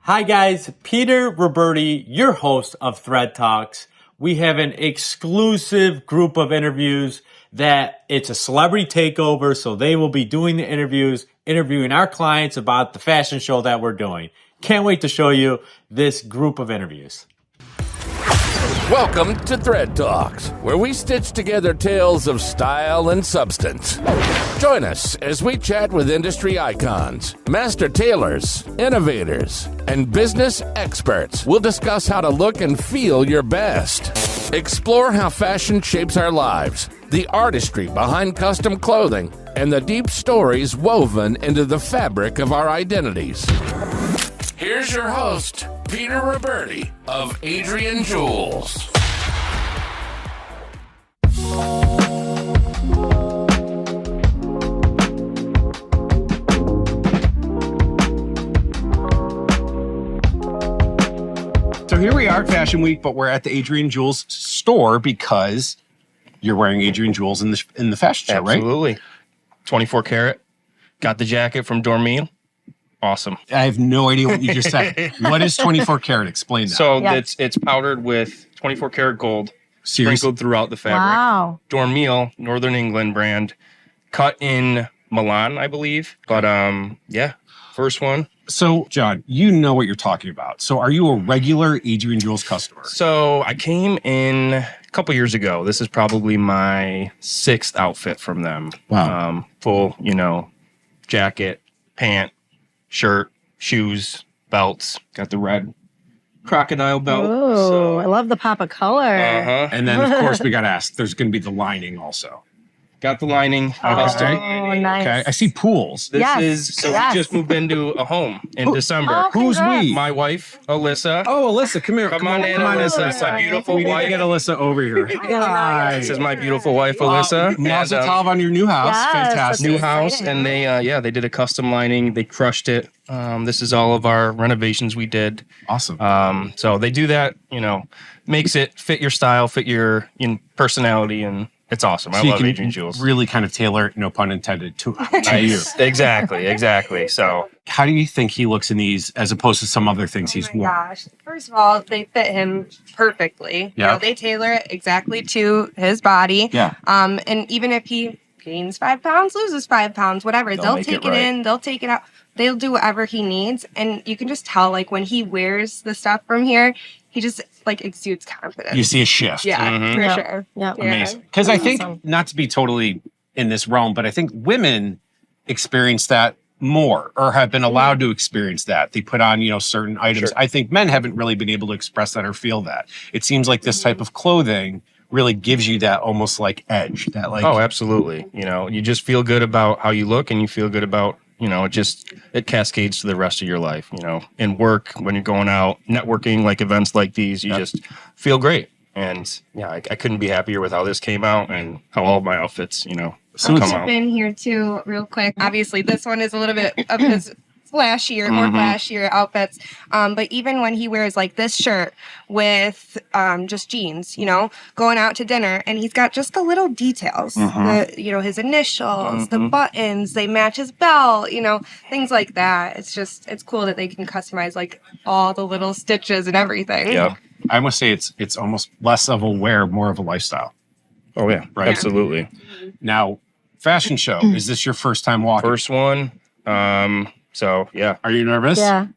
Hi guys, Peter Roberti, your host of Thread Talks. We have an exclusive group of interviews that it's a celebrity takeover, so they will be doing the interviews, interviewing our clients about the fashion show that we're doing. Can't wait to show you this group of interviews. Welcome to Thread Talks, where we stitch together tales of style and substance. Join us as we chat with industry icons, master tailors, innovators, and business experts. We'll discuss how to look and feel your best. Explore how fashion shapes our lives, the artistry behind custom clothing, and the deep stories woven into the fabric of our identities. Here's your host, Peter Roberti of Adrian Jules. So here we are, Fashion Week, but we're at the Adrian Jules store because you're wearing Adrian Jules in the fashion show, right? Absolutely. 24 karat. Got the jacket from Dormil. Awesome. I have no idea what you just said. What is 24 karat? Explain that. So it's powdered with 24 karat gold, sprinkled throughout the fabric. Wow. Dormil, Northern England brand, cut in Milan, I believe. But first one. So, John, you know what you're talking about. So are you a regular Adrian Jules customer? So I came in a couple years ago. This is probably my 6th outfit from them. Wow. Full, jacket, pant, shirt, shoes, belts. Got the red crocodile belt. Oh, I love the pop of color. And then, of course, we got to ask, there's going to be the lining also. Got the lining. Oh, nice. Okay. I see pools. We just moved into a home in December. Oh, Who's we? My wife, Alyssa. Oh, Alyssa, come here. Come on in, Alyssa. It's my beautiful We need to wife. get Alyssa over here. Hi. This is my beautiful wife, Alyssa. Mazel And, tov on your new house. Yes, Fantastic. new that's house, exciting. and they did a custom lining. They crushed it. This is all of our renovations we did. Awesome. So they do that, makes it fit your style, fit your personality, and it's awesome. So I you love can Adrian Jules. really kind of tailor it, no pun intended, to you. Nice. Exactly. So How do you think he looks in these as opposed to some other things he's Oh my worn? gosh. First of all, they fit him perfectly. Yeah. They tailor it exactly to his body. Yeah. And even if he gains 5 pounds, loses 5 pounds, whatever, they'll make take it it right. in, they'll take it out. They'll do whatever he needs. And you can just tell, like, when he wears the stuff from here, he just, like, exudes confidence. You see a shift. Yeah, for Yep. sure. Yep. Yeah. Amazing. Because I think, Awesome. not to be totally in this realm, but I think women experience that more or have been allowed to experience that. They put on, certain items. Sure. I think men haven't really been able to express that or feel that. It seems like this type of clothing really gives you that almost like edge, that like, Oh, absolutely. You just feel good about how you look, and you feel good about, it cascades to the rest of your life, in work, when you're going out, networking, like events like these, you just feel great. And I couldn't be happier with how this came out and how all of my outfits, So come it's- out. In here too, real quick. Obviously, this one is a little bit of his flashier outfits. But even when he wears like this shirt with just jeans, going out to dinner, and he's got just the little details, his initials, the buttons, they match his belt, things like that. It's cool that they can customize like all the little stitches and everything. Yeah. I must say it's almost less of a wear, more of a lifestyle. Oh, yeah. Right. Absolutely. Now, fashion show, is this your first time walking? First one. So, yeah. Are you nervous? Yeah.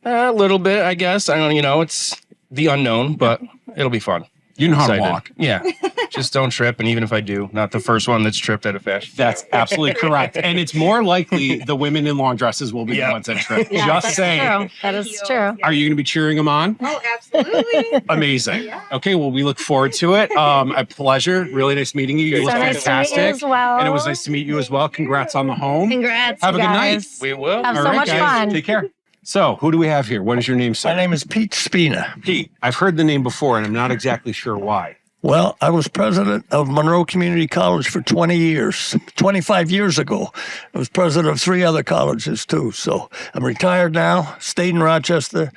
A little bit, I guess. I don't, it's the unknown, but it'll be fun. You know how to Excited. walk. Yeah. Just don't trip. And even if I do, not the first one that's tripped at a fashion. That's absolutely correct. And it's more likely the women in long dresses will be the Yeah. ones that trip. Yeah, Just that's saying. true. That is true. Are you going to be cheering them on? Oh, absolutely. Amazing. Okay, well, we look forward to it. A pleasure. Really nice meeting you. You So look nice to meet you fantastic. as well. And it was nice to meet you as well. Congrats on the home. Congrats. Have a you good night. guys. We will. Have All so right, much guys. fun. Take care. So, who do we have here? What is your name, sir? My name is Pete Spina. Pete. I've heard the name before, and I'm not exactly sure why. Well, I was president of Monroe Community College for 20 years. 25 years ago, I was president of 3 other colleges, too. So I'm retired now, stayed in Rochester,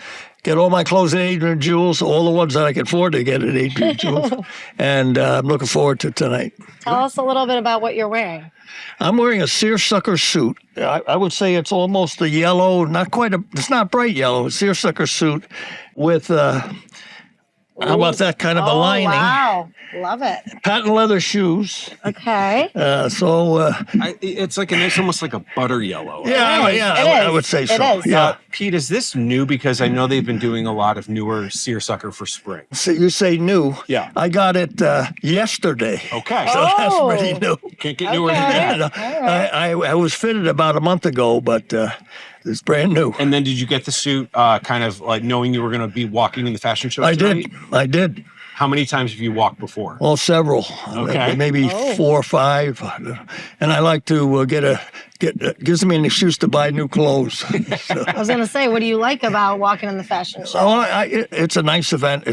get all my clothes at Adrian Jules, all the ones that I can afford to get at Adrian Jules. And I'm looking forward to tonight. Tell us a little bit about what you're wearing. I'm wearing a seersucker suit. I would say it's almost a yellow, it's not bright yellow, it's seersucker suit with, how about that kind of a lining? Wow. Love it. Patent leather shoes. Okay. It's like it's almost like a butter yellow. I would say so. It is. Yeah. Pete, is this new? Because I know they've been doing a lot of newer seersucker for spring. So you say new. Yeah. I got it yesterday. Okay. So that's pretty new. Can't get newer than that. I was fitted about a month ago, but it's brand new. And then did you get the suit kind of like knowing you were going to be walking in the fashion show tonight? I did. How many times have you walked before? Well, several. Okay. Maybe 4 or 5. And I like to gives me an excuse to buy new clothes. I was going to say, what do you like about walking in the fashion show? It's a nice event.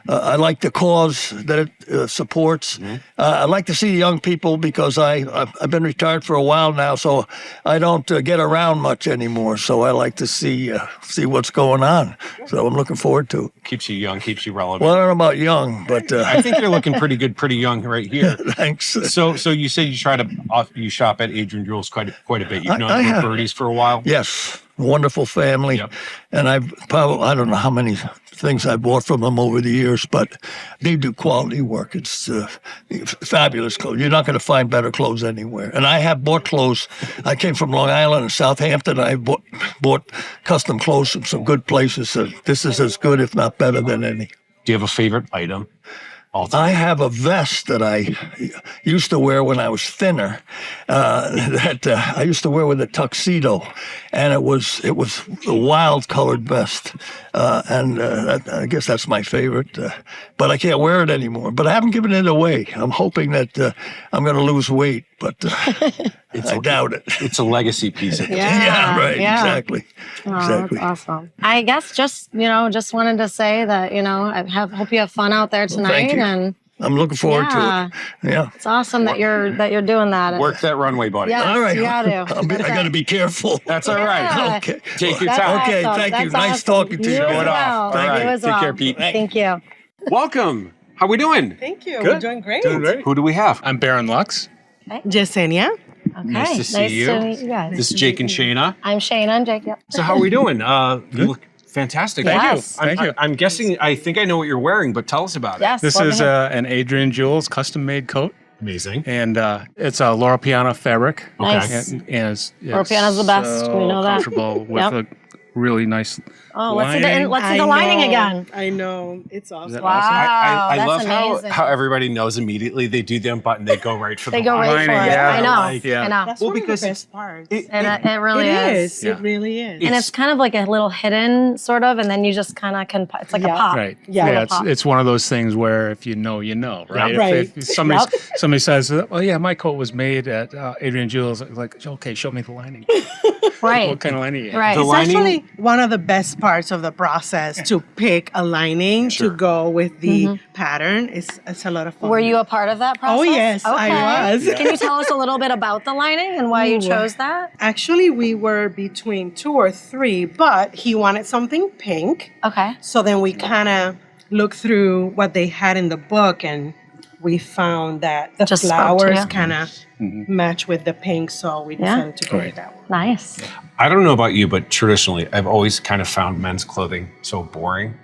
I like the cause that it supports. Mm-hmm. I like to see young people because I've been retired for a while now, so I don't get around much anymore. So I like to see what's going on. So I'm looking forward to it. Keeps you young, keeps you relevant. Well, I don't know about young, but I think you're looking pretty good, pretty young right here. Thanks. So you said you shop at Adrian Jules quite a bit. You've known I have. Birdies for a while. Yes, wonderful family. Yep. And I don't know how many things I bought from them over the years, but they do quality work. It's fabulous clothes. You're not going to find better clothes anywhere. And I have bought clothes. I came from Long Island and Southampton. I bought custom clothes from some good places. So this is as good, if not better, than any. Do you have a favorite item? I have a vest that I used to wear when I was thinner. That I used to wear with a tuxedo, and it was a wild colored vest, and I guess that's my favorite. But I can't wear it anymore. But I haven't given it away. I'm hoping that I'm going to lose weight, but I doubt it. It's a legacy piece. Yeah, right. Yeah. Exactly. Oh, Exactly. that's awesome. I guess just wanted to say that, hope you have fun out there tonight. Thank you. And I'm looking forward to it. Yeah. it's awesome that you're doing that. Work that runway, buddy. Yes, All right. you gotta. I got to be careful. That's all right. Yeah. Okay. Take your That's time. Okay, awesome. thank you. That's Nice awesome. talking to you. You Show as it off. well. All right. You as Take well. care, Pete. Thank you. Welcome. How we doing? Thank you. Good. We're doing great. Who do we have? I'm Baron Lux. Jasenia. Okay. Nice to see you. To meet you guys. This is Jake and Shayna. I'm Shayna and Jake. Yep. So how are we doing? You look fantastic. Yes. Thank you. I'm guessing. I think I know what you're wearing, but tell us about it. Yes. This love to is hear. an Adrian Jules custom-made coat, Amazing. and it's a Laura Piana fabric. Nice. And it's Laura Piana's the best. We know that. Comfortable with Yep. a really nice. Oh, let's see lining. the lining again. I know. It's awesome. that Wow. I that's love amazing. how everybody knows immediately. They do the unbutton, they go right for They the go line. right for it. Lining, yeah. I know. Like, yeah. I know. That's Well, one because of the it's- best parts. And it really is. It really is. And it's kind of like a little hidden sort of, and then you just kind of can, it's like a Yeah. pop. Right. Yeah. Yeah. Pop. It's one of those things where if you know, right? Right. If somebody says, "Well, yeah, my coat was made at Adrian Jules," like, okay, show me the lining. Right. What kind of lining? You have? Right. The It's lining- actually one of the best parts of the process to pick a lining to go with the pattern. It's a lot of fun. Were you a part of that process? Oh, yes, I was. Can you tell us a little bit about the lining and why you Ooh. chose that? Actually, we were between 2 or 3, but he wanted something pink. Okay. So then we kind of looked through what they had in the book, and we found that the Just spoke to flowers you. kind of match with the pink, so we Yeah. decided to go with that one. Nice. I don't know about you, but traditionally, I've always kind of found men's clothing so boring.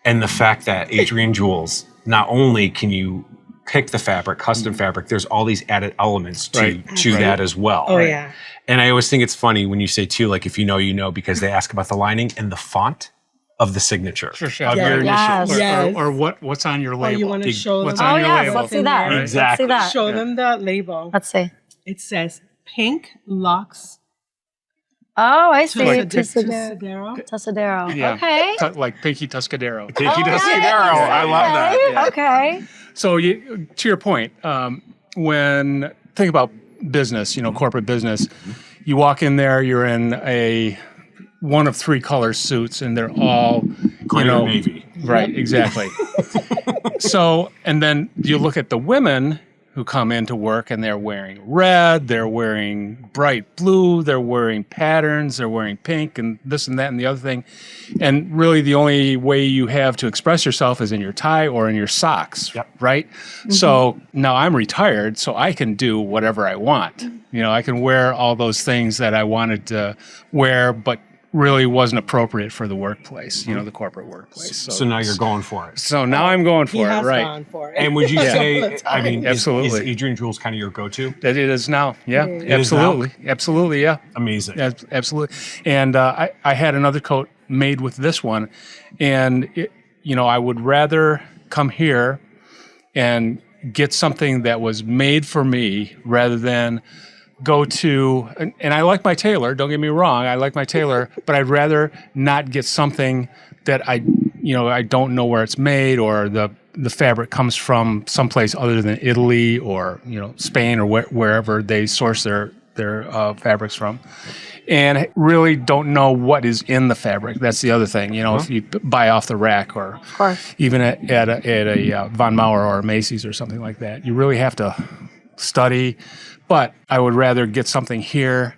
And the fact that Adrian Jules, not only can you pick the fabric, custom fabric, there's all these added elements to that as well. Oh, yeah. And I always think it's funny when you say too, like if you know, you know, because they ask about the lining and the font of the signature Sure. of your Yes. initials. Yes. Or what's on your label? you wanna show What's them? on Oh, your yes. label? Let's see that. Exactly. Let's see that. Show them the label. Let's see. It says Pink Locks Oh, I see. Like Tussadero. Tussadero. Yeah. Okay. Like Pinky Tuscadero. Pinky Oh, Tuscadero. nice. I love that. Okay. Okay. So to your point, when think about business, corporate business, you walk in there, you're in a one of 3 color suits, and they're all Green or navy. Right, exactly. So, and then you look at the women who come into work and they're wearing red, they're wearing bright blue, they're wearing patterns, they're wearing pink and this and that and the other thing. And really the only way you have to express yourself is in your tie or in your socks, right? So now I'm retired, so I can do whatever I want. You know, I can wear all those things that I wanted to wear, but really wasn't appropriate for the workplace, you know, the corporate workplace. So now you're going for it. So now I'm going for He it, has right? gone for it. And would you say, I mean, Absolutely. is Adrian Jules kind of your go-to? That it is now. Yeah, It is now? absolutely. Absolutely, yeah. Amazing. Absolutely. And I had another coat made with this one. And, you know, I would rather come here and get something that was made for me rather than go to, and I like my tailor, don't get me wrong, I like my tailor, but I'd rather not get something that I don't know where it's made or the fabric comes from someplace other than Italy or, you know, Spain or wherever they source their fabrics from. And really don't know what is in the fabric. That's the other thing. You know, if you buy off the rack or even at a Von Maur or a Macy's or something like that, you really have to study. But I would rather get something here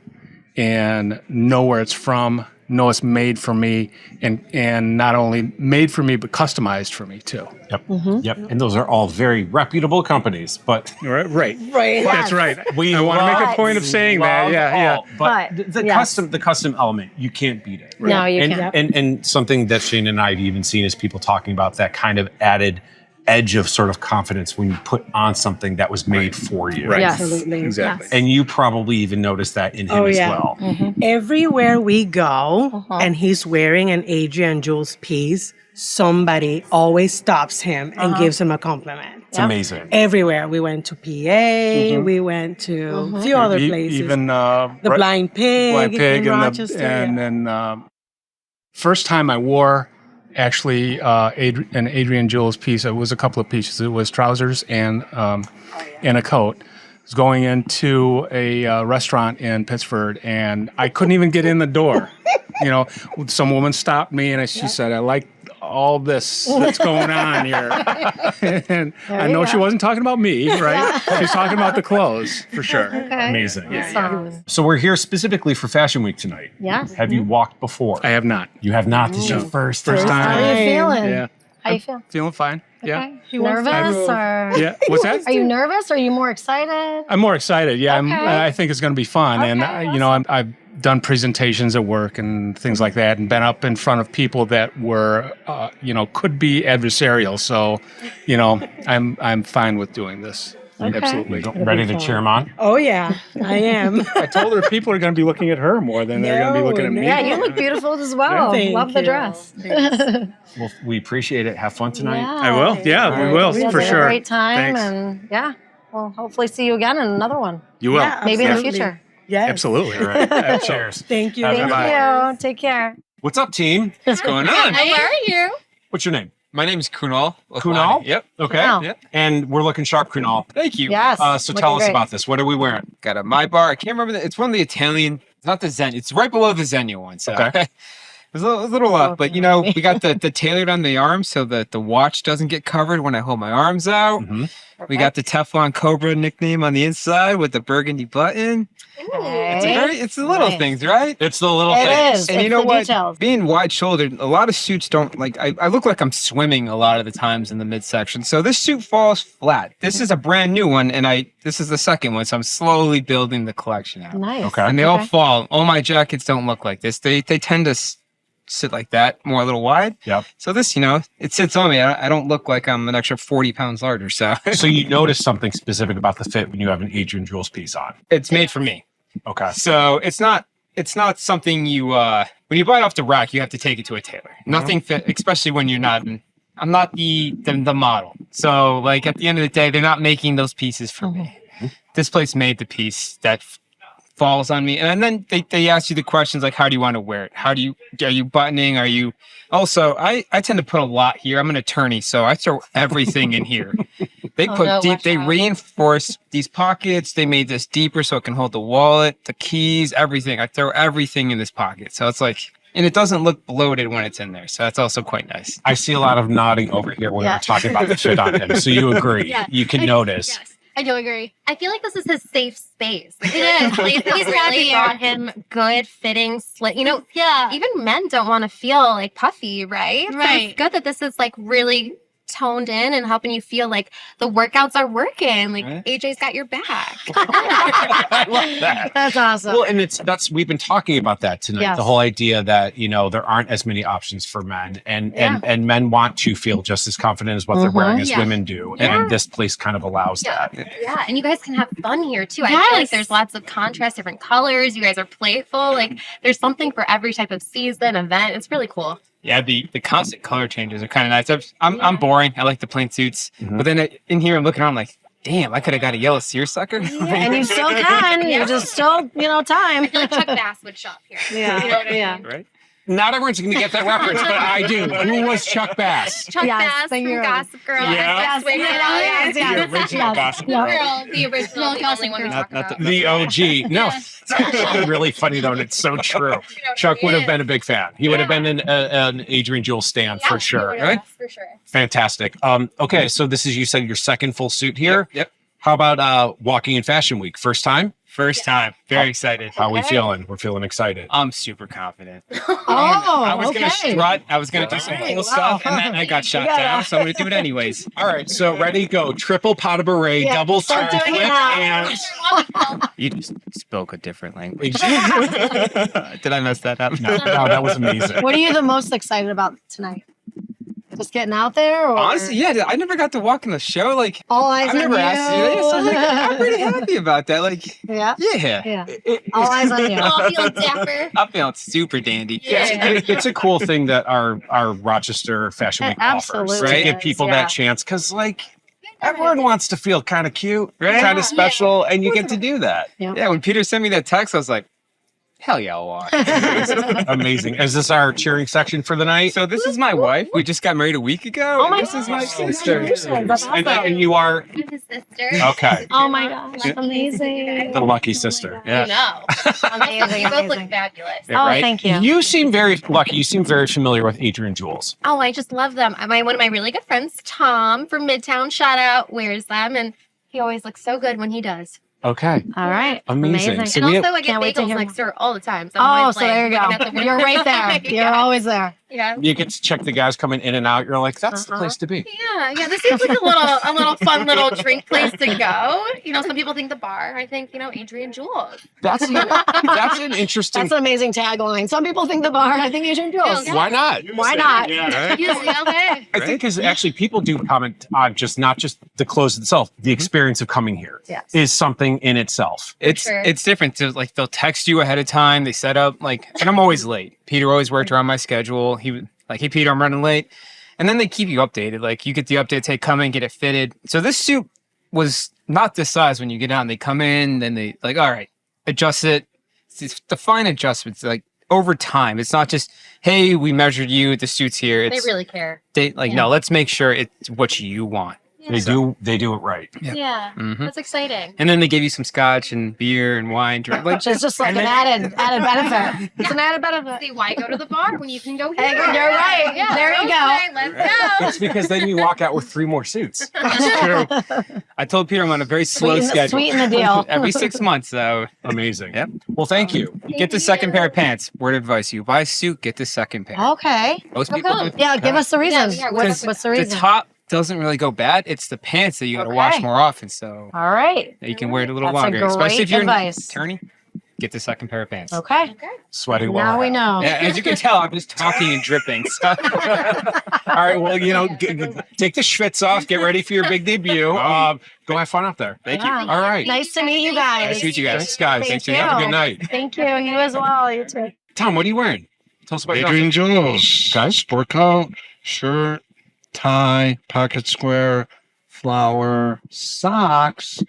and know where it's from, know it's made for me, and not only made for me, but customized for me too. Yep. Yep. And those are all very reputable companies, but Right. Right. That's right. I want to make a point of saying that. Yeah. But the custom element, you can't beat it. No, you and, can't. and something that Shane and I have even seen is people talking about that kind of added edge of sort of confidence when you put on something that was made for you. Right. Yes. Absolutely. Exactly. Yes. And you probably even noticed that in him as well. Everywhere we go and he's wearing an Adrian Jules piece, somebody always stops him and gives him a compliment. It's amazing. Everywhere. We went to PA, we went to a few other places. Even the Blind Pig, in Rochester. and then first time I wore actually an Adrian Jules piece. It was a couple of pieces. It was trousers and a coat. I was going into a restaurant in Pittsford, and I couldn't even get in the door. You know, some woman stopped me, and she said, "I like all this that's going on here." And I know she wasn't talking about me, right? She's talking about the clothes, for sure. Okay. Amazing. Awesome. So we're here specifically for Fashion Week tonight. Yes. Have you walked before? I have not. You have not. This is your first How time. are you feeling? Yeah. How you feel? Feeling fine. Yeah. Okay. Nervous or? Yeah. What's that? Are you nervous? Or are you more excited? I'm more excited. Yeah, Okay. I think it's going to be fun. Okay, And, you know, I've done presentations at work and things like that and been up in front of people that were, you know, could be adversarial. So, you know, I'm fine with doing this. Okay. Absolutely. Ready to cheer him on? Oh, yeah, I am. I told her people are going to be looking at her more than they're going to be looking at me. Yeah, you look beautiful as well. Thank Love the you. dress. Well, we appreciate it. Have fun tonight. I will. Yeah, we will, You guys for had sure. a great time, Thanks. and yeah, we'll hopefully see you again in another one. You will. Yeah. Maybe in the Absolutely. future. Yes. Absolutely. Cheers. Thank you. Thank Bye-bye. you. Take care. What's up, team? What's going on? How are you? What's your name? My name is Kunal. Kunal? Yep. Okay. Wow. Yep. And we're looking sharp, Kunal. Thank you. Yes. So looking tell us great. about this. What are we wearing? Got a My Bar. I can't remember. It's one of the Italian. It's not the Zen. It's right below the Xenia one. So Okay. It's a little up, but you know, we got the tailored on the arm so that the watch doesn't get covered when I hold my arms out. We got the Teflon Cobra nickname on the inside with the burgundy button. It's the little things, right? It's the little It things. is. And you It's know the what? details. Being wide shouldered, a lot of suits don't like. I look like I'm swimming a lot of the times in the midsection. So this suit falls flat. This is a brand new one, and this is the second one. So I'm slowly building the collection out. Nice. Okay. And they all fall. All my jackets don't look like this. They tend to sit like that, more a little wide. Yep. So this, you know, it sits on me. I don't look like I'm an extra 40 pounds larger. So So you notice something specific about the fit when you have an Adrian Jules piece on. it's made for me. Okay. So it's not something you when you buy it off the rack, you have to take it to a tailor. Nothing fit, especially when you're not. I'm not the model. So like at the end of the day, they're not making those pieces for me. This place made the piece that falls on me, and then they ask you the questions like, how do you want to wear it? Are you buttoning? Are you also? I tend to put a lot here. I'm an attorney, so I throw everything in here. They put no, deep. watch They out. reinforce these pockets. They made this deeper so it can hold the wallet, the keys, everything. I throw everything in this pocket, so it's like, and it doesn't look bloated when it's in there. So that's also quite nice. I see a lot of nodding over here when Yeah. we're talking about the fit on him. So you agree. Yeah. You can notice. Yes. I do agree. I feel like this is his safe space. It is. He's really got him good fitting slit. You know, even men don't want to feel like puffy, right? So Right. it's good that this is like really toned in and helping you feel like the workouts are working. Like AJ's got your back. I love that. That's awesome. Well, and we've been talking about that tonight. Yes. The whole idea that, you know, there aren't as many options for men and men want to feel just as confident as what they're wearing as women do. And this place kind of allows that. Yeah, and you guys can have fun here too. I feel like there's lots of contrast, different colors. You guys are playful. Like there's something for every type of season, event. It's really cool. Yeah, the constant color changes are kind of nice. I'm boring. I like the plain suits. But then in here, I'm looking around like, damn, I could have got a yellow seersucker. And you still can. You just still, time. I feel like Chuck Bass would shop here. Yeah. You know what I mean? Yeah. Right? Not everyone's going to get that reference, but I do. Who was Chuck Bass? Chuck Bass from Gossip Girl. Yeah. Yes. The original Gossip Girl. The original, the only one we talk about. The OG. No, it's actually really funny though, and it's so true. Chuck would have been a big fan. He would have been an Adrian Jules stan for sure. Right? For sure. Fantastic. Okay, so this is, you said, your second full suit here. Yep. How about walking in Fashion Week? First time? First time. Very excited. How are we feeling? We're feeling excited. I'm super confident. Oh, I was going to strut. I was going to do some cool stuff, and then I got shot down, so I'm going to do it anyways. All right, so ready, go. Triple pot of beret, double start turn doing flip, it now. and... You just spoke a different language. Did I mess that up? No, that was amazing. What are you the most excited about tonight? Just getting out there? Or? Honestly, yeah, I never got to walk in the show. Like, All eyes I've on never you. asked you this. I'm, like, I'm pretty happy about that. Like, Yeah. yeah. All eyes on you. Oh, feeling dapper. I'm feeling super dandy. It's a cool thing that our Rochester Fashion Week offers, absolutely to give is, people yeah. that chance, because like everyone wants to feel kind of cute, Right? kind of special, and you get to do that. Yeah, when Peter sent me that text, I was like, hell yeah, I'll walk. Amazing. Is this our cheering section for the night? So this is my wife. We just got married a week ago. Oh my This is my gosh, sister. That's awesome. And you are I'm his sister. okay. Oh my gosh, amazing. The lucky sister. I know. Amazing, You both look amazing. fabulous. Oh, thank you. You seem very lucky. You seem very familiar with Adrian Jules. Oh, I just love them. One of my really good friends, Tom from Midtown, shout out, wears them, and he always looks so good when he does. Okay. All right. Amazing. So And we also, I get Can't wait to bagels hear next door all the time. So Oh, I'm always, so there you looking at the go. window. You're right there. You're always there. Yeah. you get to check the guys coming in and out. You're like, that's the place to be. Yeah. This seems like a little fun little drink place to go. You know, some people think the bar. I think, Adrian Jules. That's an interesting. That's an amazing tagline. Some people think the bar, I think Adrian Jules. Yeah. Why not? Why not? Okay. I think because actually people do comment on not just the clothes itself, the experience of coming here Yes. is something in itself. It's different. So, like, they'll text you ahead of time. They set up, like, and I'm always late. Peter always worked around my schedule. He was like, hey, Peter, I'm running late. And then they keep you updated. Like, you get the updates, hey, come in, get it fitted. So this suit was not this size when you get on. They come in, then they like, all right, adjust it. It's the fine adjustments, like, over time. It's not just, hey, we measured you, the suit's here. They really care. No, let's make sure it's what you want. Yeah. They do it right. Yeah. That's exciting. And then they give you some scotch and beer and wine. Which is just like an added benefit. It's an added benefit. See, why go to the bar when you can go here? Hey, you're right. Yeah. There you go. Okay, let's go. It's because then you walk out with 3 more suits. That's true. I told Peter I'm on a very slow schedule. Sweeten the deal. Every 6 months, though. Amazing. Yep. Well, thank you. You get the second pair of pants. Word of advice: you buy a suit, get the second pair. Okay. Most people do. Yeah, give us the reason. Yeah, What's the The reason? top doesn't really go bad. It's the pants that you got to wash Okay. more often, so All right. you can wear it a little That's a longer. Especially if great you're advice. an attorney, get the second pair of pants. Okay. Sweating Now we know. Yeah, as you can tell, I'm just talking and dripping. So. All right. Well, take the schwitz off. Get ready for your big debut. Go have fun out there. Thank you. Yeah. All right. Nice to meet you guys. Nice to meet you guys. Thanks, guys. Thank You. Have a you. good night. Thank you. You as well. You too. Tom, what are you wearing? Tell us about your Adrian Jules. Okay. Sport coat, shirt, tie, pocket square, flower, socks,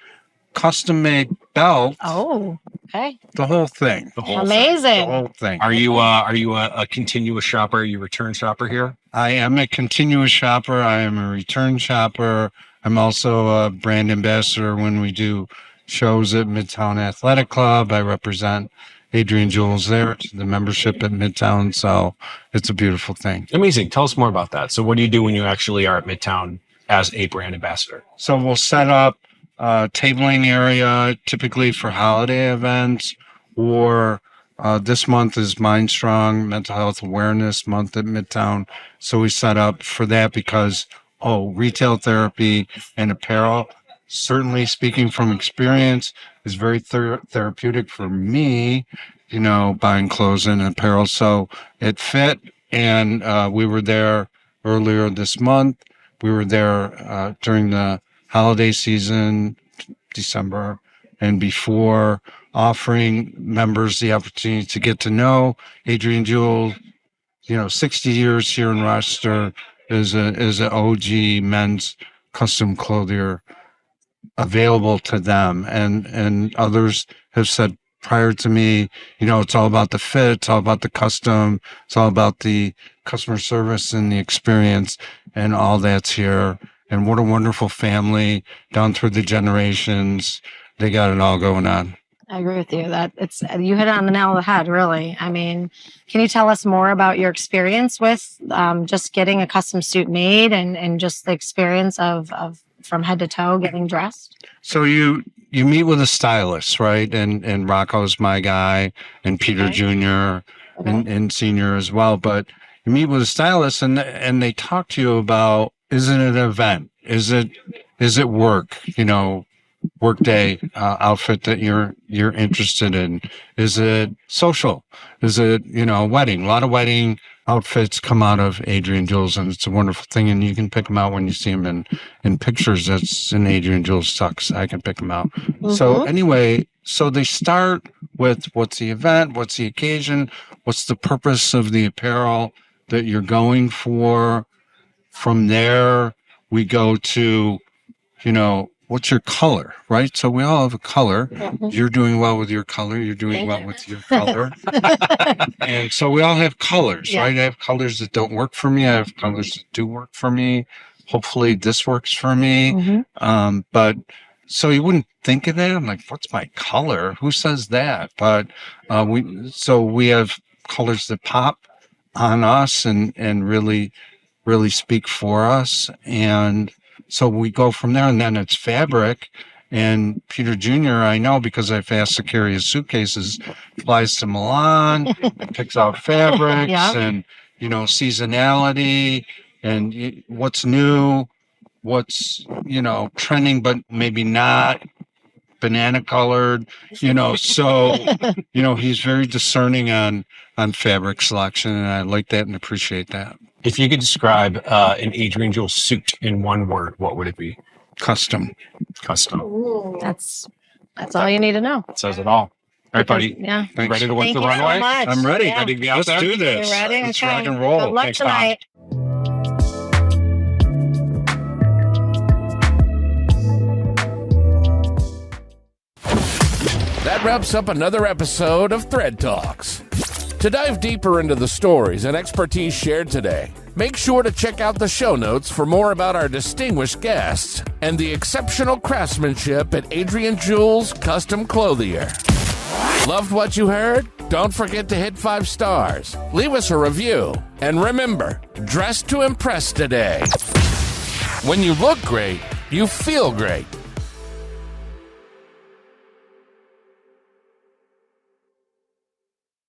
custom made belt, Oh, okay. the whole thing. The whole thing. Amazing. The whole thing. Are you a continuous shopper? Are you a return shopper here? I am a continuous shopper. I am a return shopper. I'm also a brand ambassador when we do shows at Midtown Athletic Club. I represent Adrian Jules there, it's the membership at Midtown. So it's a beautiful thing. Amazing. Tell us more about that. So what do you do when you actually are at Midtown as a brand ambassador? So we'll set up tabling area, typically for holiday events, or this month is Mind Strong Mental Health Awareness Month at Midtown. So we set up for that because, retail therapy and apparel, certainly speaking from experience, is very therapeutic for me, buying clothes and apparel. So it fit. And we were there earlier this month. We were there during the holiday season, December, and before, offering members the opportunity to get to know Adrian Jules. 60 years here in Rochester is an OG men's custom clothier available to them. And others have said prior to me, it's all about the fit, it's all about the custom, it's all about the customer service and the experience, and all that's here. And what a wonderful family down through the generations. They got it all going on. I agree with you that you hit it on the nail of the head, really. I mean, can you tell us more about your experience with just getting a custom suit made and just the experience of from head to toe getting dressed? So you meet with a stylist, right? And Rocco's my guy, and Peter Jr. And Senior as well. But you meet with a stylist and they talk to you about, is it an event? Is it work? Workday outfit that you're interested in? Is it social? Is it a wedding? A lot of wedding outfits come out of Adrian Jules, and it's a wonderful thing. And you can pick them out when you see them in pictures. That's in Adrian Jules tux. I can pick them out. Mm-hmm. So anyway, they start with what's the event, what's the occasion, what's the purpose of the apparel that you're going for. From there, we go to, what's your color, right? So we all have a color. Mm-hmm. You're doing well with your color. You're doing well with your color. And so we all have colors, right? I have colors that don't work for me. I have colors that do work for me. Hopefully this works for me. Mm-hmm. But so you wouldn't think of that. I'm like, what's my color? Who says that? But we have colors that pop on us and really speak for us. And so we go from there, and then it's fabric. And Peter Jr., I know because I've asked to carry his suitcases, flies to Milan, picks out fabrics and, seasonality and what's new, what's, trending, but maybe not banana colored, so, he's very discerning on fabric selection. And I like that and appreciate that. If you could describe an Adrian Jules suit in one word, what would it be? Custom. Ooh, that's all you need to know. It says it all. All right, buddy. Yeah. Thanks. Ready to work the runway? So much. I'm ready. Yeah. Ready to be out there? Let's do this. You ready? Let's okay. rock and roll. Good luck Thanks, tonight. That wraps up another episode of Thread Talks. To dive deeper into the stories and expertise shared today, make sure to check out the show notes for more about our distinguished guests and the exceptional craftsmanship at Adrian Jules Custom Clothier. Loved what you heard? Don't forget to hit 5 stars, leave us a review, and remember, dress to impress today. When you look great, you feel great.